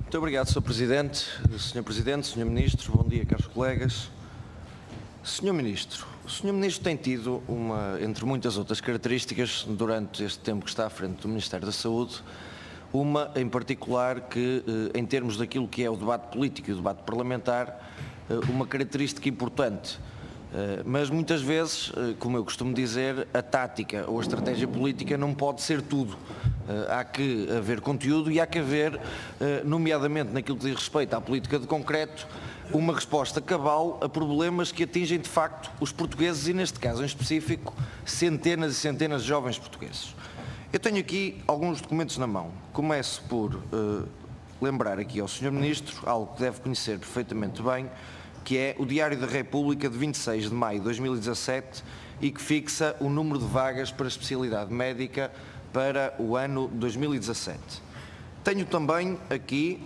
Muito obrigado, Sr. Presidente. Sr. Presidente, Sr. Ministro, bom dia, caros colegas. Sr. Ministro, o Sr. Ministro tem tido entre muitas outras características, durante este tempo que está à frente do Ministério da Saúde, uma em particular que, em termos daquilo que é o debate político e o debate parlamentar, uma característica importante. Mas muitas vezes, como eu costumo dizer, a tática ou a estratégia política não pode ser tudo. Há que haver conteúdo e há que haver, nomeadamente naquilo que diz respeito à política de concreto, uma resposta cabal a problemas que atingem de facto os portugueses e, neste caso em específico, centenas e centenas de jovens portugueses. Eu tenho aqui alguns documentos na mão. Começo por lembrar aqui ao Sr. Ministro algo que deve conhecer perfeitamente bem, que é o Diário da República de 26 de maio de 2017 e que fixa o número de vagas para a especialidade médica para o ano 2017. Tenho também aqui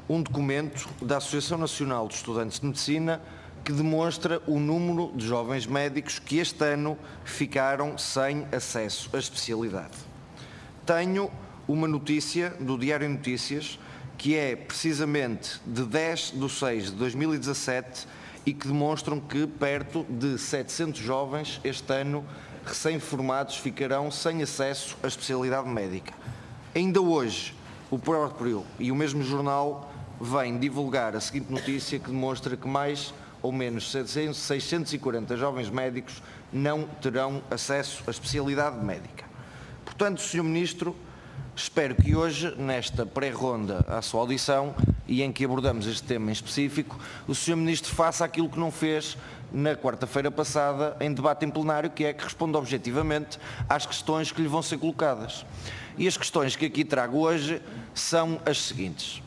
um documento da Associação Nacional de Estudantes de Medicina que demonstra o número de jovens médicos que este ano ficaram sem acesso à especialidade. Tenho uma notícia do Diário Notícias que é precisamente de 10/6/2017 e que demonstram que perto de 700 jovens este ano recém-formados ficarão sem acesso à especialidade médica. Ainda hoje, o próprio e o mesmo jornal vem divulgar a seguinte notícia que demonstra que mais ou menos 640 jovens médicos não terão acesso à especialidade médica. Portanto, Sr. Ministro, espero que hoje, nesta pré-ronda à sua audição e em que abordamos este tema em específico, o Sr. Ministro faça aquilo que não fez na quarta-feira passada em debate em plenário, que é que responda objetivamente às questões que lhe vão ser colocadas. E as questões que aqui trago hoje são as seguintes.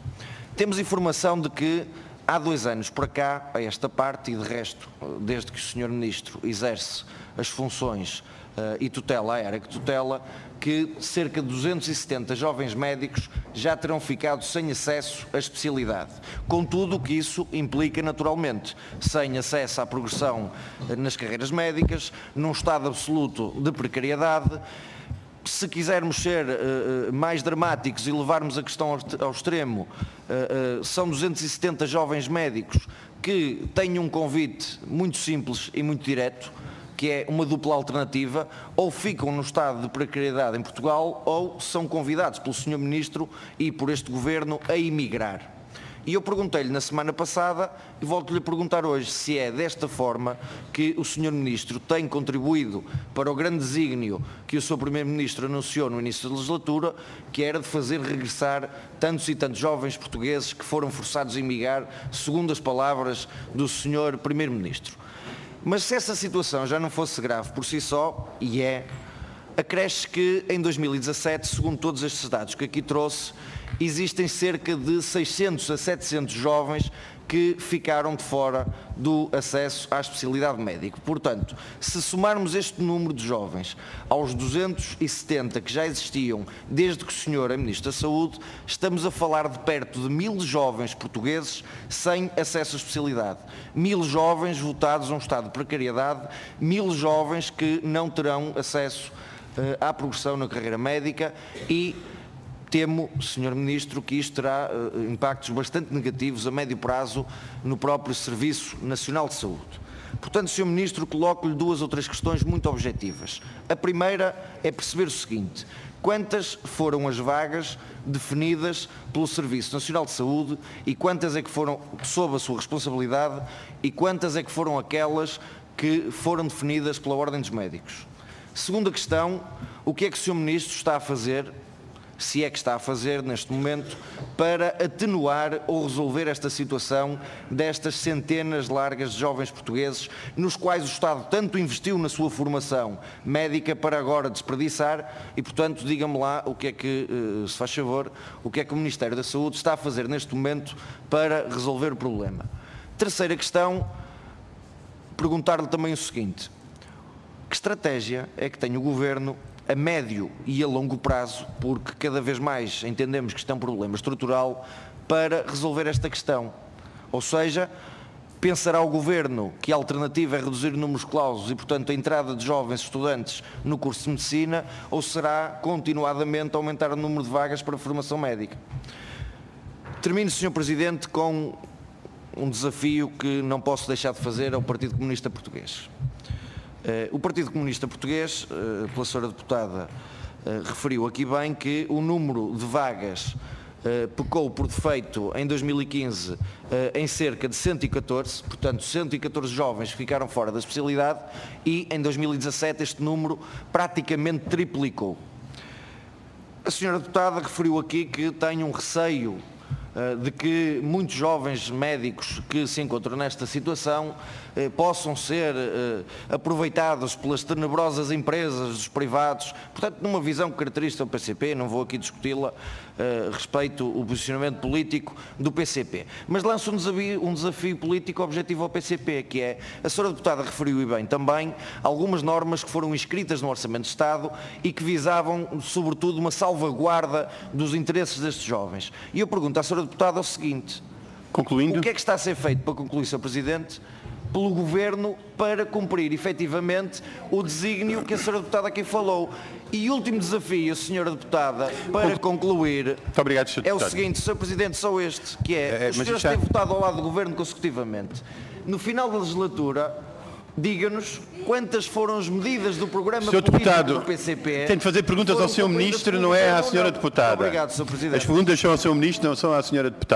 Temos informação de que há 2 anos para cá, a esta parte, e de resto, desde que o Sr. Ministro exerce as funções e tutela a área que tutela, que cerca de 270 jovens médicos já terão ficado sem acesso à especialidade. Com tudo o que isso implica naturalmente, sem acesso à progressão nas carreiras médicas, num estado absoluto de precariedade. Se quisermos ser mais dramáticos e levarmos a questão ao extremo, são 270 jovens médicos que têm um convite muito simples e muito direto, que é uma dupla alternativa: ou ficam no estado de precariedade em Portugal ou são convidados pelo Sr. Ministro e por este Governo a emigrar. E eu perguntei-lhe na semana passada e volto-lhe a perguntar hoje se é desta forma que o Sr. Ministro tem contribuído para o grande desígnio que o Sr. Primeiro-Ministro anunciou no início da legislatura, que era de fazer regressar tantos e tantos jovens portugueses que foram forçados a emigrar, segundo as palavras do Sr. Primeiro-Ministro. Mas se essa situação já não fosse grave por si só, e é, acresce que em 2017, segundo todos estes dados que aqui trouxe, existem cerca de 600 a 700 jovens que ficaram de fora do acesso à especialidade médica. Portanto, se somarmos este número de jovens aos 270 que já existiam desde que o Sr. é Ministro da Saúde, estamos a falar de perto de 1000 jovens portugueses sem acesso à especialidade. 1000 jovens votados a um estado de precariedade, 1000 jovens que não terão acesso à progressão na carreira médica e temo, Sr. Ministro, que isto terá impactos bastante negativos a médio prazo no próprio Serviço Nacional de Saúde. Portanto, Sr. Ministro, coloco-lhe 2 ou 3 questões muito objetivas. A primeira é perceber o seguinte: quantas foram as vagas definidas pelo Serviço Nacional de Saúde e quantas é que foram sob a sua responsabilidade e quantas é que foram aquelas que foram definidas pela Ordem dos Médicos? Segunda questão: o que é que o Sr. Ministro está a fazer, se é que está a fazer neste momento, para atenuar ou resolver esta situação destas centenas largas de jovens portugueses nos quais o Estado tanto investiu na sua formação médica para agora desperdiçar e, portanto, diga-me lá o que é que, se faz favor, o que é que o Ministério da Saúde está a fazer neste momento para resolver o problema. Terceira questão, perguntar-lhe também o seguinte: que estratégia é que tem o Governo a médio e a longo prazo, porque cada vez mais entendemos que isto é um problema estrutural, para resolver esta questão? Ou seja, pensará o Governo que a alternativa é reduzir o número de clausos e, portanto, a entrada de jovens estudantes no curso de Medicina, ou será continuadamente aumentar o número de vagas para a formação médica? Termino, Sr. Presidente, com um desafio que não posso deixar de fazer ao Partido Comunista Português. O Partido Comunista Português, pela Sra. Deputada, referiu aqui bem que o número de vagas pecou por defeito em 2015 em cerca de 114, portanto 114 jovens ficaram fora da especialidade e em 2017 este número praticamente triplicou. A Sra. Deputada referiu aqui que tem um receio de que muitos jovens médicos que se encontram nesta situação possam ser aproveitados pelas tenebrosas empresas dos privados, portanto numa visão que caracteriza o PCP, não vou aqui discuti-la, respeito o posicionamento político do PCP, mas lanço um desafio político objetivo ao PCP, que é, a Sra. Deputada referiu e bem também, algumas normas que foram inscritas no Orçamento de Estado e que visavam sobretudo uma salvaguarda dos interesses destes jovens. E eu pergunto à Sra. Deputada o seguinte: concluindo, o que é que está a ser feito para concluir, Sr. Presidente, pelo Governo para cumprir efetivamente o desígnio que a Sra. Deputada aqui falou? E último desafio, Sra. Deputada, para concluir, muito obrigado, Sr. é o Deputado. seguinte, Sr. Presidente, só este, que é, os mas senhores já... têm votado ao lado do Governo consecutivamente. No final da legislatura, diga-nos quantas foram as medidas do programa Sr. político Deputado, do PCP. tenho de fazer perguntas ao Sr. Ministro, não é à Sra. Deputada. Obrigado, Sr. Presidente. As perguntas são ao Sr. Ministro, não são à Sra. Deputada.